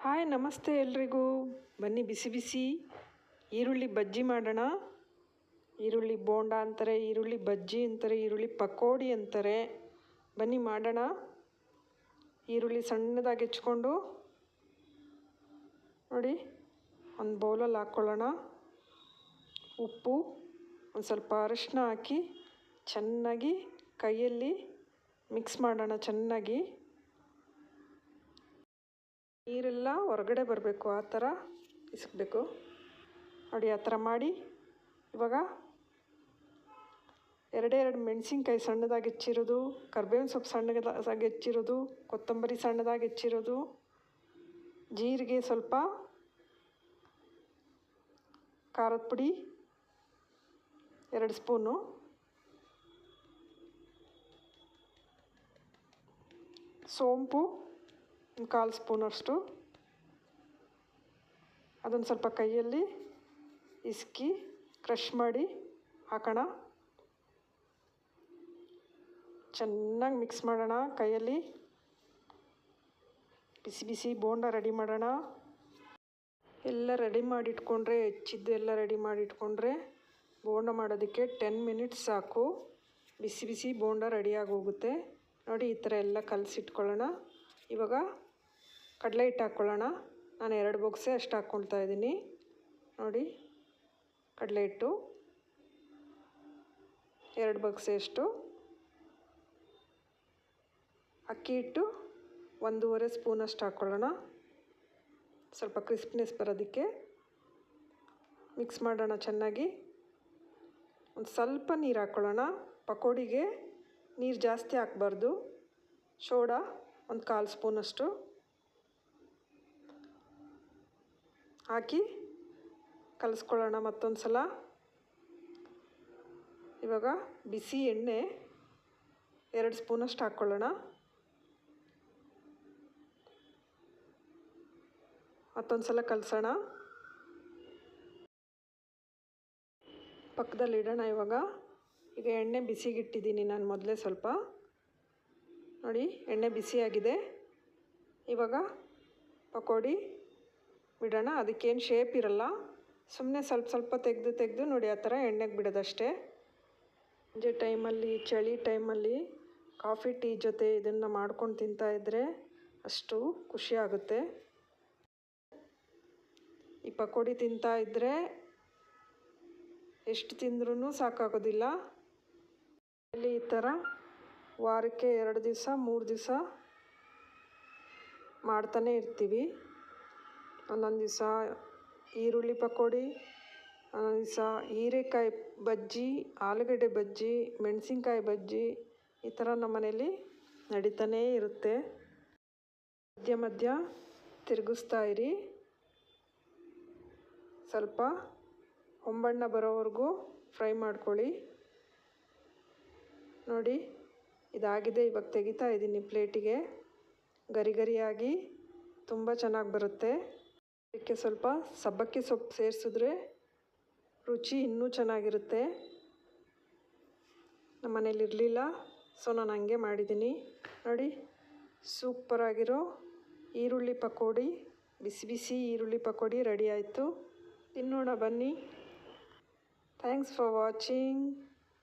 Hi ನಮಸ್ತೆ ಎಲ್ರಿಗೂ. ಬನ್ನಿ ಬಿಸಿ ಬಿಸಿ ಈರುಳ್ಳಿ ಬಜ್ಜಿ ಮಾಡೋಣ. ಈರುಳ್ಳಿ ಬೋಂಡ ಅಂತಾರೆ, ಈರುಳ್ಳಿ ಬಜ್ಜಿ ಅಂತಾರೆ, ಈರುಳ್ಳಿ ಪಕೋಡಿ ಅಂತಾರೆ. ಬನ್ನಿ ಮಾಡೋಣ. ಈರುಳ್ಳಿ ಸಣ್ಣದಾಗಿ ಹೆಚ್ಕೊಂಡು ನೋಡಿ ಒಂದು ಬೌಲಲ್ಲಿ ಹಾಕ್ಕೊಳ್ಳೋಣ. ಉಪ್ಪು, ಒಂದು ಸ್ವಲ್ಪ ಅರಿಶಿನ ಹಾಕಿ ಚೆನ್ನಾಗಿ ಕೈಯಲ್ಲಿ ಮಿಕ್ಸ್ ಮಾಡೋಣ. ಚೆನ್ನಾಗಿ ನೀರೆಲ್ಲ ಹೊರಗಡೆ ಬರಬೇಕು, ಆ ಥರ ಇಸ್ಕಬೇಕು ನೋಡಿ. ಆ ಥರ ಮಾಡಿ ಇವಾಗ ಎರಡೇ ಮೆಣಸಿನ್ಕಾಯಿ ಸಣ್ಣದಾಗಿ ಹೆಚ್ಚಿರೋದು, ಕರ್ಬೇವಿನ ಸೊಪ್ಪು ಸಣ್ಣದಾಗಿ ಹೆಚ್ಚಿರೋದು, ಕೊತ್ತಂಬರಿ ಸಣ್ಣದಾಗಿ ಹೆಚ್ಚಿರೋದು, ಜೀರಿಗೆ ಸ್ವಲ್ಪ, ಖಾರದ ಪುಡಿ 2 ಸ್ಪೂನು, ಸೋಂಪು 1/4 ಸ್ಪೂನಷ್ಟು, ಅದನ್ನು ಸ್ವಲ್ಪ ಕೈಯಲ್ಲಿ ಇಸ್ಕಿ ಕ್ರಷ್ ಮಾಡಿ ಹಾಕೋಣ. ಚೆನ್ನಾಗಿ ಮಿಕ್ಸ್ ಮಾಡೋಣ ಕೈಯಲ್ಲಿ. ಬಿಸಿ ಬಿಸಿ ಬೋಂಡ ರೆಡಿ ಮಾಡೋಣ. ಎಲ್ಲ ರೆಡಿ ಮಾಡಿಟ್ಕೊಂಡ್ರೆ, ಹೆಚ್ಚಿದ್ದು ಎಲ್ಲ ರೆಡಿ ಮಾಡಿಟ್ಕೊಂಡ್ರೆ ಬೋಂಡ ಮಾಡೋದಕ್ಕೆ 10 ಮಿನಿಟ್ಸ್ ಸಾಕು. ಬಿಸಿ ಬಿಸಿ ಬೋಂಡ ರೆಡಿಯಾಗಿ ಹೋಗುತ್ತೆ ನೋಡಿ. ಈ ಥರ ಎಲ್ಲ ಕಲಸಿಟ್ಕೊಳ್ಳೋಣ. ಇವಾಗ ಕಡಲೆ ಹಿಟ್ಟು ಹಾಕ್ಕೊಳ್ಳೋಣ. ನಾನು 2 ಬೊಗಸೆ ಅಷ್ಟು ಹಾಕ್ಕೊಳ್ತಾ ಇದ್ದೀನಿ ನೋಡಿ. ಕಡಲೆ ಹಿಟ್ಟು 2 ಬೊಗಸೆಯಷ್ಟು, ಅಕ್ಕಿ ಹಿಟ್ಟು 1.5 ಸ್ಪೂನಷ್ಟು ಹಾಕ್ಕೊಳ್ಳೋಣ. ಸ್ವಲ್ಪ ಕ್ರಿಸ್ಪಿನೆಸ್ ಬರೋದಕ್ಕೆ ಮಿಕ್ಸ್ ಮಾಡೋಣ ಚೆನ್ನಾಗಿ. ಒಂದು ಸ್ವಲ್ಪ ನೀರು ಹಾಕ್ಕೊಳ್ಳೋಣ. ಪಕೋಡಿಗೆ ನೀರು ಜಾಸ್ತಿ ಹಾಕಬಾರ್ದು. ಸೋಡಾ 1/4 ಸ್ಪೂನಷ್ಟು ಹಾಕಿ ಕಲಿಸ್ಕೊಳ್ಳೋಣ ಮತ್ತೊಂದು ಸಲ. ಇವಾಗ ಬಿಸಿ ಎಣ್ಣೆ 2 ಸ್ಪೂನಷ್ಟು ಹಾಕ್ಕೊಳ್ಳೋಣ. ಮತ್ತೊಂದು ಸಲ ಕಲಸೋಣ. ಪಕ್ಕದಲ್ಲಿ ಇಡೋಣ. ಈಗ ಎಣ್ಣೆ ಬಿಸಿಗಿಟ್ಟಿದ್ದೀನಿ ನಾನು ಮೊದಲೇ ಸ್ವಲ್ಪ ನೋಡಿ. ಎಣ್ಣೆ ಬಿಸಿಯಾಗಿದೆ. ಇವಾಗ ಪಕೋಡಿ ಬಿಡೋಣ. ಅದಕ್ಕೇನು ಶೇಪ್ ಇರಲ್ಲ, ಸುಮ್ಮನೆ ಸ್ವಲ್ಪ ತೆಗೆದು ನೋಡಿ ಆ ಥರ ಎಣ್ಣೆಗೆ ಬಿಡೋದಷ್ಟೇ. ಸಂಜೆ ಟೈಮಲ್ಲಿ, ಚಳಿ ಟೈಮಲ್ಲಿ ಕಾಫಿ ಟೀ ಜೊತೆ ಇದನ್ನು ಮಾಡ್ಕೊಂಡು ತಿಂತಾಯಿದ್ರೆ ಅಷ್ಟು ಖುಷಿಯಾಗುತ್ತೆ. ಈ ಪಕೋಡಿ ತಿಂತಾಯಿದ್ರೆ ಎಷ್ಟು ತಿಂದ್ರೂ ಸಾಕಾಗೋದಿಲ್ಲ. ಇಲ್ಲಿ ಈ ಥರ ವಾರಕ್ಕೆ 2 ದಿವಸ 3 ದಿವಸ ಮಾಡ್ತಾನೇ ಇರ್ತೀವಿ. ಒಂದೊಂದು ದಿವಸ ಈರುಳ್ಳಿ ಪಕೋಡಿ, ಒಂದೊಂದು ದಿವಸ ಹೀರೆಕಾಯಿ ಬಜ್ಜಿ, ಆಲೂಗಡ್ಡೆ ಬಜ್ಜಿ, ಮೆಣಸಿನ್ಕಾಯಿ ಬಜ್ಜಿ, ಈ ಥರ ನಮ್ಮ ಮನೇಲಿ ನಡೀತಾನೇ ಇರುತ್ತೆ. ಮಧ್ಯ ಮಧ್ಯ ತಿರುಗಿಸ್ತಾ ಇರಿ. ಸ್ವಲ್ಪ ಹೊಂಬಣ್ಣ ಬರೋವರೆಗೂ ಫ್ರೈ ಮಾಡ್ಕೊಳ್ಳಿ ನೋಡಿ. ಇದಾಗಿದೆ. ಇವಾಗ ತೆಗಿತಾ ಇದ್ದೀನಿ ಪ್ಲೇಟಿಗೆ. ಗರಿ ಗರಿಯಾಗಿ ತುಂಬ ಚೆನ್ನಾಗಿ ಬರುತ್ತೆ. ಅದಕ್ಕೆ ಸ್ವಲ್ಪ ಸಬ್ಬಕ್ಕಿ ಸೊಪ್ಪು ಸೇರಿಸಿದ್ರೆ ರುಚಿ ಇನ್ನೂ ಚೆನ್ನಾಗಿರುತ್ತೆ. ನಮ್ಮ ಮನೇಲಿ ಇರಲಿಲ್ಲ, ಸೊ ನಾನು ಹಂಗೆ ಮಾಡಿದ್ದೀನಿ ನೋಡಿ. ಸೂಪರಾಗಿರೋ ಈರುಳ್ಳಿ ಪಕೋಡಿ, ಬಿಸಿ ಬಿಸಿ ಈರುಳ್ಳಿ ಪಕೋಡಿ ರೆಡಿ ಆಯಿತು. ತಿನ್ನೋಣ ಬನ್ನಿ. Thanks for watching.